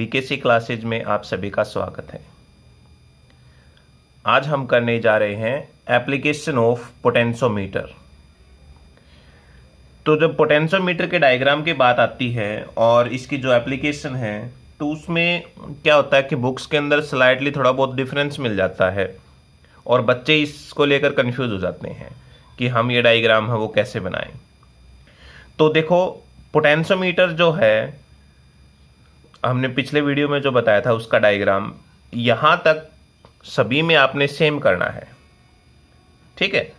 वीकेसी classes में आप सभी का स्वागत है। आज हम करने जा रहे हैं एप्लीकेशन ऑफ पोटेंशियोमीटर। तो जब पोटेंशियोमीटर के डायग्राम की बात आती है और इसकी जो एप्लीकेशन है तो उसमें क्या होता है कि बुक्स के अंदर स्लाइटली थोड़ा बहुत डिफरेंस मिल जाता है और बच्चे इसको लेकर कंफ्यूज हो जाते हैं कि हम ये डायग्राम है वो कैसे बनाएं। तो देखो, पोटेंशियोमीटर जो है हमने पिछले वीडियो में जो बताया था उसका डायग्राम यहां तक सभी में आपने सेम करना है। ठीक है,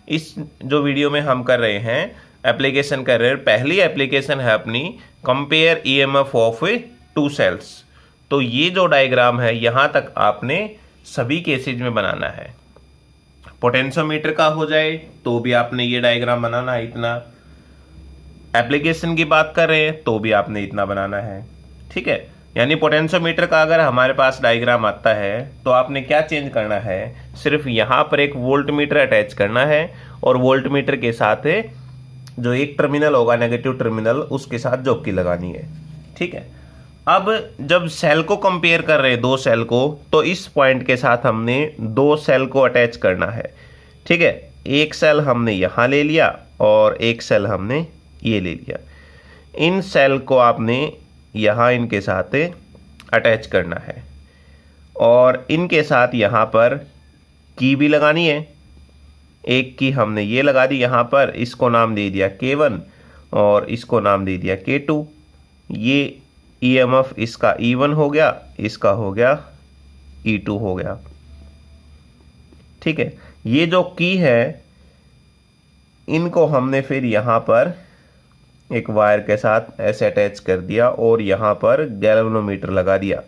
इस जो वीडियो में हम कर रहे हैं एप्लीकेशन कर रहे हैं, पहली एप्लीकेशन है अपनी compare EMF of two cells. तो ये जो डायग्राम है यहां तक आपने सभी केसेज में बनाना है। पोटेंशियोमीटर का हो जाए तो भी आपने ये डायग्राम बनाना है इतना, एप्लीकेशन की बात कर रहे हैं तो भी आपने इतना बनाना है। ठीक है, यानी पोटेंशियोमीटर का अगर हमारे पास डायग्राम आता है तो आपने क्या चेंज करना है, सिर्फ यहां पर एक वोल्ट मीटर अटैच करना है और वोल्ट मीटर के साथ जो एक टर्मिनल होगा नेगेटिव टर्मिनल उसके साथ जॉकी लगानी है। ठीक है, अब जब सेल को कंपेयर कर रहे हैं दो सेल को, तो इस पॉइंट के साथ हमने दो सेल को अटैच करना है। ठीक है, एक सेल हमने यहां ले लिया और एक सेल हमने ये ले लिया। इन सेल को आपने यहाँ इनके साथ अटैच करना है और इनके साथ यहाँ पर की भी लगानी है। एक की हमने ये लगा दी यहाँ पर, इसको नाम दे दिया K1 और इसको नाम दे दिया K2। ये ईएमएफ इसका E1 हो गया, इसका हो गया E2 हो गया। ठीक है, ये जो की है इनको हमने फिर यहाँ पर एक वायर के साथ ऐसे अटैच कर दिया और यहाँ पर गैल्वेनोमीटर लगा दिया।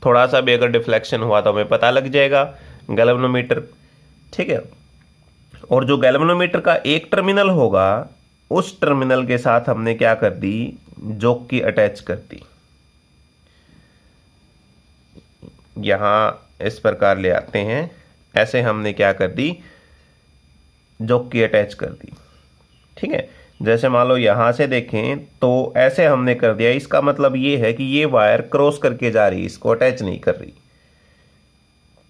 थोड़ा सा भी अगर डिफ्लेक्शन हुआ तो हमें पता लग जाएगा गैल्वेनोमीटर। ठीक है, और जो गैल्वेनोमीटर का एक टर्मिनल होगा उस टर्मिनल के साथ हमने क्या कर दी, जॉकी अटैच कर दी। यहाँ इस प्रकार ले आते हैं, ऐसे हमने क्या कर दी, जॉकी अटैच कर दी। ठीक है, जैसे मान लो यहां से देखें तो ऐसे हमने कर दिया। इसका मतलब ये है कि ये वायर क्रॉस करके जा रही है, इसको अटैच नहीं कर रही।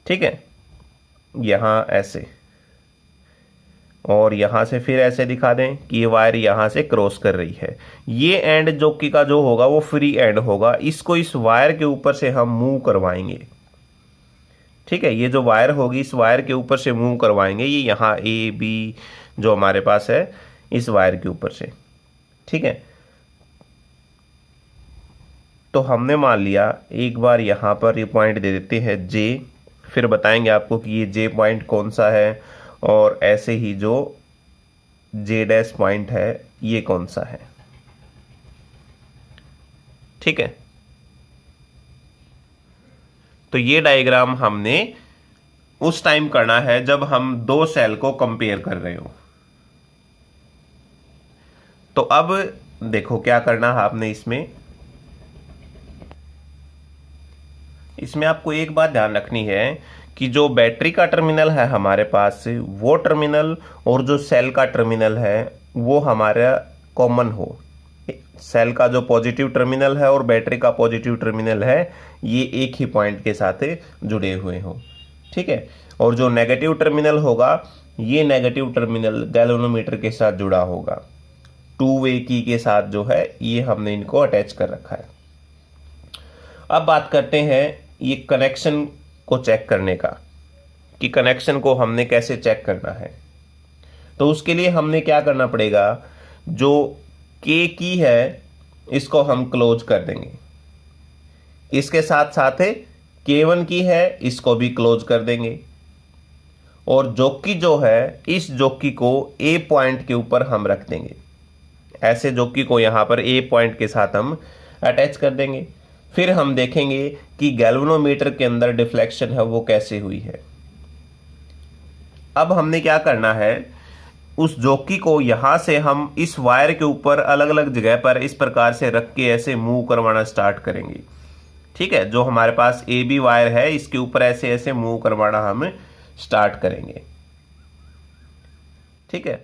ठीक है, यहां ऐसे और यहां से फिर ऐसे दिखा दें कि ये वायर यहां से क्रॉस कर रही है। ये एंड जॉकी का जो होगा वो फ्री एंड होगा, इसको इस वायर के ऊपर से हम मूव करवाएंगे। ठीक है, ये जो वायर होगी इस वायर के ऊपर से मूव करवाएंगे। ये यहाँ ए बी जो हमारे पास है इस वायर के ऊपर से। ठीक है, तो हमने मान लिया एक बार यहां पर ये पॉइंट दे देते हैं जे, फिर बताएंगे आपको कि ये जे पॉइंट कौन सा है और ऐसे ही जो जे डैश पॉइंट है ये कौन सा है। ठीक है, तो ये डायग्राम हमने उस टाइम करना है जब हम दो सेल को कंपेयर कर रहे हो। तो अब देखो क्या करना है आपने इसमें आपको एक बात ध्यान रखनी है कि जो बैटरी का टर्मिनल है हमारे पास वो टर्मिनल और जो सेल का टर्मिनल है वो हमारा कॉमन हो। सेल का जो पॉजिटिव टर्मिनल है और बैटरी का पॉजिटिव टर्मिनल है ये एक ही पॉइंट के साथ जुड़े हुए हो। ठीक है, और जो नेगेटिव टर्मिनल होगा ये नेगेटिव टर्मिनल गैल्वेनोमीटर के साथ जुड़ा होगा। टू वे की के साथ जो है ये हमने इनको अटैच कर रखा है। अब बात करते हैं ये कनेक्शन को चेक करने का कि कनेक्शन को हमने कैसे चेक करना है। तो उसके लिए हमने क्या करना पड़ेगा, जो के की है इसको हम क्लोज कर देंगे, इसके साथ साथ K1 की है इसको भी क्लोज कर देंगे और जॉकी जो है इस जॉकी को ए पॉइंट के ऊपर हम रख देंगे। ऐसे जॉकी को यहां पर ए पॉइंट के साथ हम अटैच कर देंगे। फिर हम देखेंगे कि गैल्वेनोमीटर के अंदर डिफ्लेक्शन है वो कैसे हुई है। अब हमने क्या करना है, उस जॉकी को यहां से हम इस वायर के ऊपर अलग अलग जगह पर इस प्रकार से रख के ऐसे मूव करवाना स्टार्ट करेंगे। ठीक है, जो हमारे पास ए बी वायर है इसके ऊपर ऐसे ऐसे मूव करवाना हम स्टार्ट करेंगे। ठीक है,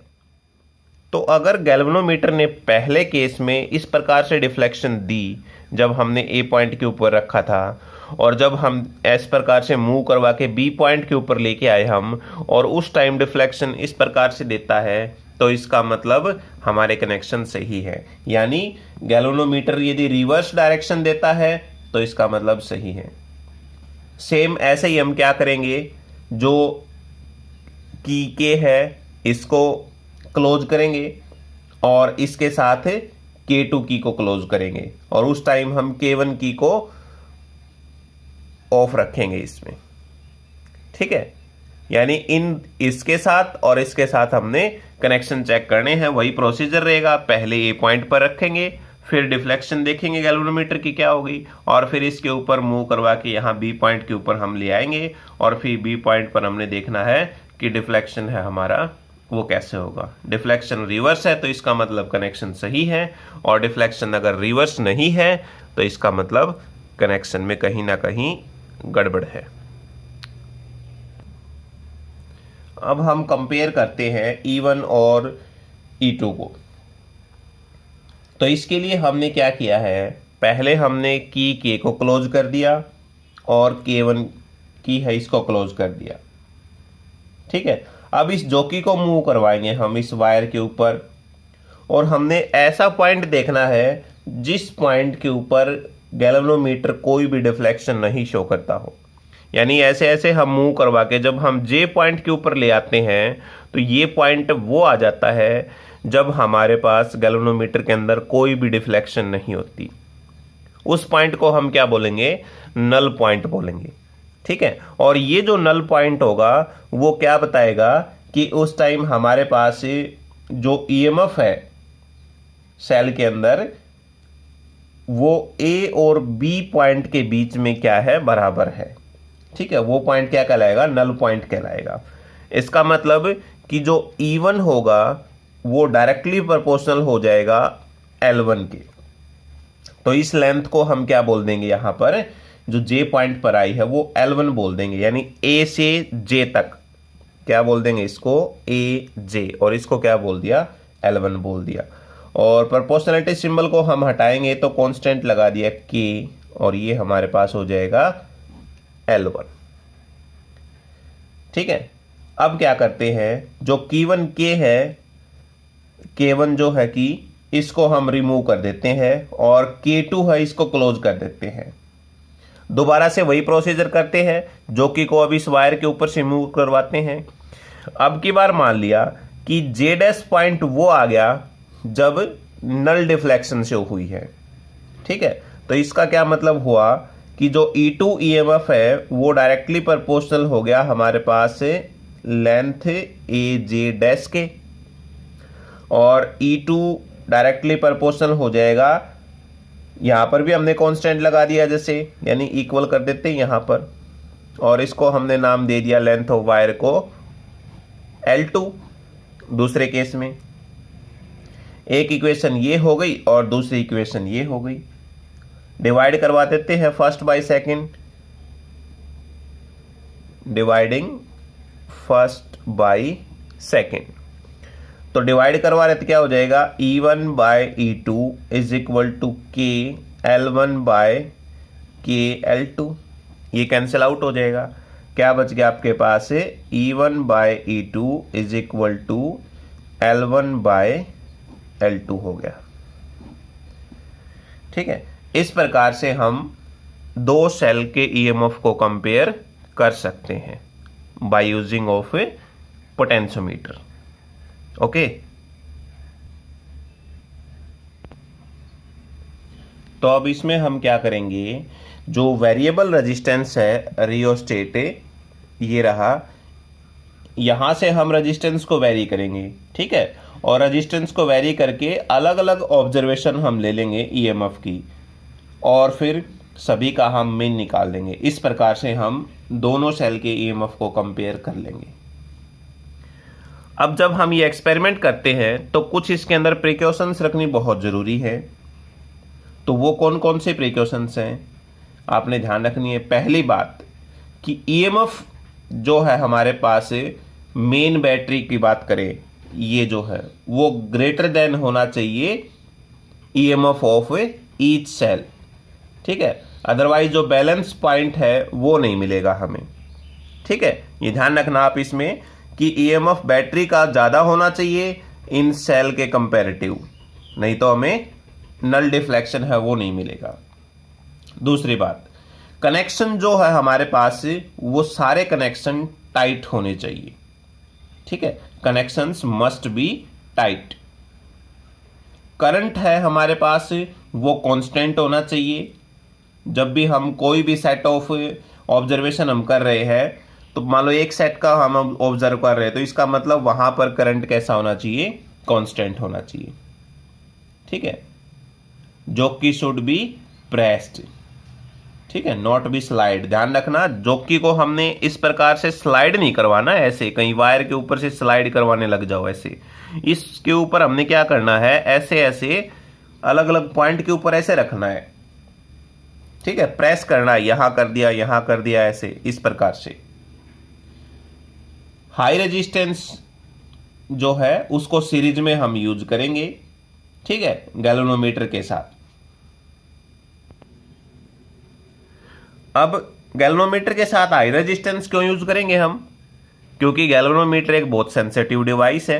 तो अगर गैल्वेनोमीटर ने पहले केस में इस प्रकार से डिफ्लेक्शन दी, जब हमने ए पॉइंट के ऊपर रखा था, और जब हम इस प्रकार से मूव करवा के बी पॉइंट के ऊपर लेके आए हम, और उस टाइम डिफ्लेक्शन इस प्रकार से देता है, तो इसका मतलब हमारे कनेक्शन सही है। यानी गैल्वेनोमीटर यदि रिवर्स डायरेक्शन देता है तो इसका मतलब सही है। सेम ऐसे ही हम क्या करेंगे, जो की के है इसको क्लोज करेंगे और इसके साथ K2 की को क्लोज करेंगे, और उस टाइम हम K1 की को ऑफ रखेंगे इसमें। ठीक है, यानी इसके साथ और इसके साथ हमने कनेक्शन चेक करने हैं, वही प्रोसीजर रहेगा। पहले ए पॉइंट पर रखेंगे, फिर डिफ्लेक्शन देखेंगे गैल्वेनोमीटर की क्या होगी, और फिर इसके ऊपर मूव करवा के यहाँ बी पॉइंट के ऊपर हम ले आएंगे, और फिर बी पॉइंट पर हमने देखना है कि डिफ्लेक्शन है हमारा वो कैसे होगा। डिफ्लेक्शन रिवर्स है तो इसका मतलब कनेक्शन सही है, और डिफ्लेक्शन अगर रिवर्स नहीं है तो इसका मतलब कनेक्शन में कहीं ना कहीं गड़बड़ है। अब हम कंपेयर करते हैं E1 और E2 को। तो इसके लिए हमने क्या किया है, पहले हमने की के को क्लोज कर दिया और K1 की है इसको क्लोज कर दिया। ठीक है, अब इस जॉकी को मूव करवाएंगे हम इस वायर के ऊपर, और हमने ऐसा पॉइंट देखना है जिस पॉइंट के ऊपर गैल्वेनोमीटर कोई भी डिफ्लेक्शन नहीं शो करता हो। यानी ऐसे ऐसे हम मूव करवा के जब हम जे पॉइंट के ऊपर ले आते हैं तो ये पॉइंट वो आ जाता है जब हमारे पास गैल्वेनोमीटर के अंदर कोई भी डिफ्लेक्शन नहीं होती। उस पॉइंट को हम क्या बोलेंगे, नल पॉइंट बोलेंगे। ठीक है, और ये जो नल पॉइंट होगा वो क्या बताएगा कि उस टाइम हमारे पास जो ईएमएफ है सेल के अंदर वो ए और बी पॉइंट के बीच में क्या है, बराबर है। ठीक है, वो पॉइंट क्या कहलाएगा, नल पॉइंट कहलाएगा। इसका मतलब कि जो E1 होगा वो डायरेक्टली प्रोपोर्शनल हो जाएगा L1 के। तो इस लेंथ को हम क्या बोल देंगे, यहां पर जो J पॉइंट पर आई है वो L1 बोल देंगे। यानी A से J तक क्या बोल देंगे, इसको AJ, और इसको क्या बोल दिया, L1 बोल दिया। और प्रोपोर्शनलिटी सिंबल को हम हटाएंगे तो कांस्टेंट लगा दिया K, और ये हमारे पास हो जाएगा L1। ठीक है, अब क्या करते हैं, जो K1 K है, K1 जो है कि इसको हम रिमूव कर देते हैं, और K2 है इसको क्लोज कर देते हैं। दोबारा से वही प्रोसीजर करते हैं, जो कि को अब इस वायर के ऊपर से मूव करवाते हैं। अब की बार मान लिया कि J डैश पॉइंट वो आ गया जब नल डिफ्लेक्शन से हुई है। ठीक है, तो इसका क्या मतलब हुआ कि जो E2 EMF है वो डायरेक्टली प्रोपोर्शनल हो गया हमारे पास लेंथ AJ डैश के, और E2 डायरेक्टली प्रोपोर्शनल हो जाएगा, यहां पर भी हमने कांस्टेंट लगा दिया जैसे, यानी इक्वल कर देते हैं यहां पर, और इसको हमने नाम दे दिया लेंथ ऑफ वायर को L2। दूसरे केस में एक इक्वेशन ये हो गई और दूसरी इक्वेशन ये हो गई। डिवाइड करवा देते हैं first by second, dividing first by second. तो डिवाइड करवा रहे तो क्या हो जाएगा, E1 by E2 is equal to K L1 by K L2। ये कैंसिल आउट हो जाएगा, क्या बच गया आपके पास, E1 by E2 is equal to L1 by L2 हो गया। ठीक है, इस प्रकार से हम दो सेल के ईएमएफ को कंपेयर कर सकते हैं by using of A potentiometer. Okay, तो अब इसमें हम क्या करेंगे, जो वेरिएबल रेजिस्टेंस है रियोस्टेट ये रहा, यहां से हम रेजिस्टेंस को वेरी करेंगे। ठीक है, और रेजिस्टेंस को वेरी करके अलग अलग ऑब्जर्वेशन हम ले लेंगे ईएमएफ की, और फिर सभी का हम मीन निकाल देंगे। इस प्रकार से हम दोनों सेल के ईएमएफ को कंपेयर कर लेंगे। अब जब हम ये एक्सपेरिमेंट करते हैं तो कुछ इसके अंदर प्रिकॉशंस रखनी बहुत ज़रूरी है। तो वो कौन कौन से प्रिकॉशंस हैं आपने ध्यान रखनी है। पहली बात कि ईएमएफ जो है हमारे पास मेन बैटरी की बात करें ये जो है वो ग्रेटर देन होना चाहिए ईएमएफ ऑफ ईच सेल, ठीक है। अदरवाइज जो बैलेंस पॉइंट है वो नहीं मिलेगा हमें, ठीक है। ये ध्यान रखना आप इसमें कि ईएमएफ बैटरी का ज़्यादा होना चाहिए इन सेल के कंपैरेटिव, नहीं तो हमें नल डिफ्लेक्शन है वो नहीं मिलेगा। दूसरी बात, कनेक्शन जो है हमारे पास वो सारे कनेक्शन टाइट होने चाहिए, ठीक है। Connections must be tight. Current है हमारे पास वो कांस्टेंट होना चाहिए। जब भी हम कोई भी सेट ऑफ ऑब्जर्वेशन हम कर रहे हैं, तो मान लो एक सेट का हम ऑब्जर्व कर रहे हैं, तो इसका मतलब वहां पर करंट कैसा होना चाहिए, कांस्टेंट होना चाहिए, ठीक है। जॉकी शुड बी प्रेस्ड, ठीक है, नॉट बी स्लाइड। ध्यान रखना जॉकी को हमने इस प्रकार से स्लाइड नहीं करवाना, ऐसे कहीं वायर के ऊपर से स्लाइड करवाने लग जाओ ऐसे। इसके ऊपर हमने क्या करना है, ऐसे ऐसे अलग अलग पॉइंट के ऊपर ऐसे रखना है, ठीक है। प्रेस करना है, यहां कर दिया, यहां कर दिया, ऐसे इस प्रकार से। हाई रेजिस्टेंस जो है उसको सीरीज में हम यूज करेंगे, ठीक है, गैल्वेनोमीटर के साथ। अब गैल्वेनोमीटर के साथ हाई रेजिस्टेंस क्यों यूज करेंगे हम, क्योंकि गैल्वेनोमीटर एक बहुत सेंसिटिव डिवाइस है।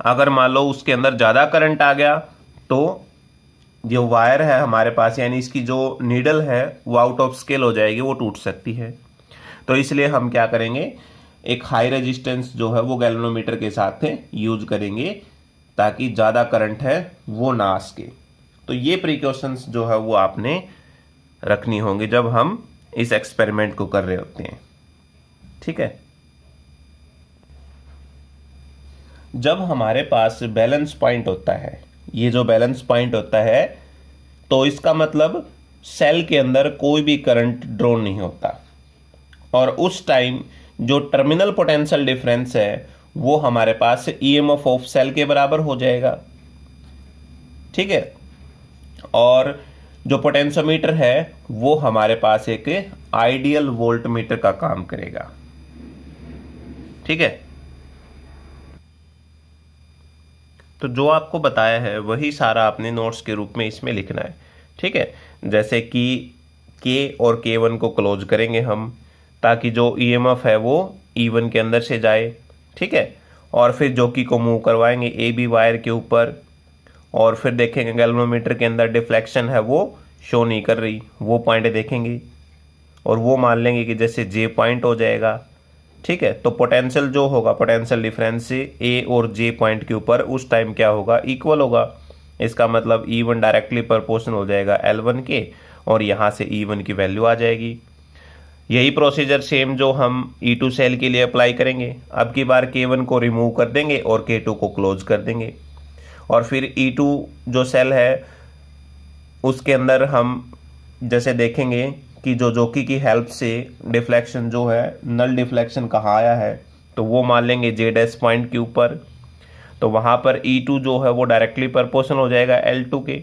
अगर मान लो उसके अंदर ज़्यादा करंट आ गया तो जो वायर है हमारे पास, यानी इसकी जो नीडल है वो आउट ऑफ स्केल हो जाएगी, वो टूट सकती है। तो इसलिए हम क्या करेंगे, एक हाई रेजिस्टेंस जो है वो गैल्वेनोमीटर के साथ यूज करेंगे ताकि ज़्यादा करंट है वो ना आ सके। तो ये प्रिकॉशंस जो है वो आपने रखनी होंगी जब हम इस एक्सपेरिमेंट को कर रहे होते हैं, ठीक है। जब हमारे पास बैलेंस पॉइंट होता है, ये जो बैलेंस पॉइंट होता है, तो इसका मतलब सेल के अंदर कोई भी करंट ड्रॉ नहीं होता, और उस टाइम जो टर्मिनल पोटेंशियल डिफरेंस है वो हमारे पास ईएमएफ ऑफ सेल के बराबर हो जाएगा, ठीक है। और जो पोटेंशियोमीटर है वो हमारे पास एक आइडियल वोल्टमीटर का काम करेगा, ठीक है। तो जो आपको बताया है वही सारा आपने नोट्स के रूप में इसमें लिखना है, ठीक है। जैसे कि के और K1 को क्लोज करेंगे हम, ताकि जो ईएमएफ है वो E1 के अंदर से जाए, ठीक है। और फिर जॉकी को मूव करवाएंगे AB वायर के ऊपर, और फिर देखेंगे गैल्वेनोमीटर के अंदर डिफ्लेक्शन है वो शो नहीं कर रही, वो पॉइंट देखेंगे और वो मान लेंगे कि जैसे J पॉइंट हो जाएगा, ठीक है। तो पोटेंशियल जो होगा, पोटेंशियल डिफरेंस से A और J पॉइंट के ऊपर उस टाइम क्या होगा, इक्वल होगा। इसका मतलब E1 डायरेक्टली प्रोपोर्शनल हो जाएगा L1 के, और यहाँ से E1 की वैल्यू आ जाएगी। यही प्रोसीजर सेम जो हम E2 सेल के लिए अप्लाई करेंगे। अब की बार K1 को रिमूव कर देंगे और K2 को क्लोज कर देंगे, और फिर E2 जो सेल है उसके अंदर हम जैसे देखेंगे कि जो जॉकी की हेल्प से डिफ्लेक्शन जो है, नल डिफ्लेक्शन कहाँ आया है, तो वो मान लेंगे J डैश पॉइंट के ऊपर। तो वहाँ पर E2 जो है वो डायरेक्टली प्रोपोर्शनल हो जाएगा L2 के।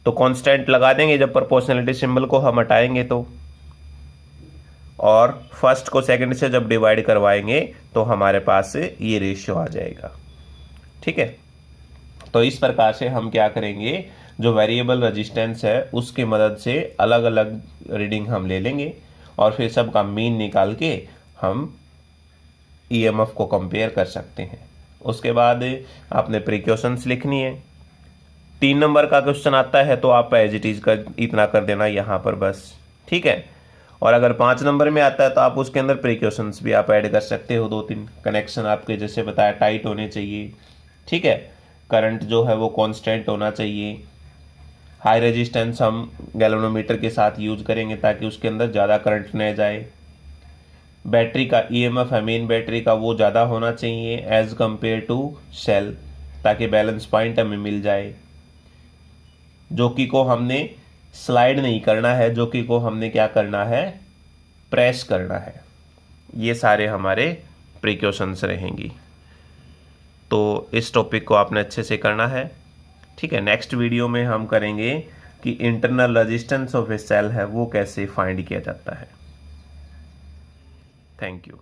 तो कांस्टेंट लगा देंगे जब प्रोपोर्शनलिटी सिंबल को हम हटाएंगे तो, और फर्स्ट को सेकंड से जब डिवाइड करवाएंगे तो हमारे पास ये रेशियो आ जाएगा, ठीक है। तो इस प्रकार से हम क्या करेंगे, जो वेरिएबल रेजिस्टेंस है उसकी मदद से अलग अलग रीडिंग हम ले लेंगे, और फिर सबका मीन निकाल के हम ईएमएफ को कंपेयर कर सकते हैं। उसके बाद आपने प्रिकॉशंस लिखनी है। 3 नंबर का क्वेश्चन आता है तो आप एज इट इज का इतना कर देना यहाँ पर बस, ठीक है। और अगर 5 नंबर में आता है तो आप उसके अंदर प्रिकॉशंस भी आप ऐड कर सकते हो, 2-3 कनेक्शन आपके जैसे बताया टाइट होने चाहिए, ठीक है। करंट जो है वो कांस्टेंट होना चाहिए। हाई रेजिस्टेंस हम गैल्वेनोमीटर के साथ यूज करेंगे ताकि उसके अंदर ज़्यादा करंट न जाए। बैटरी का ईएमएफ है मेन बैटरी का वो ज़्यादा होना चाहिए एज कंपेयर टू सेल, ताकि बैलेंस पॉइंट हमें मिल जाए। जॉकी को हमने स्लाइड नहीं करना है, जॉकी को हमने क्या करना है, प्रेस करना है। ये सारे हमारे प्रिकॉशंस रहेंगी। तो इस टॉपिक को आपने अच्छे से करना है, ठीक है। नेक्स्ट वीडियो में हम करेंगे कि internal resistance of a cell है वो कैसे फाइंड किया जाता है। Thank you.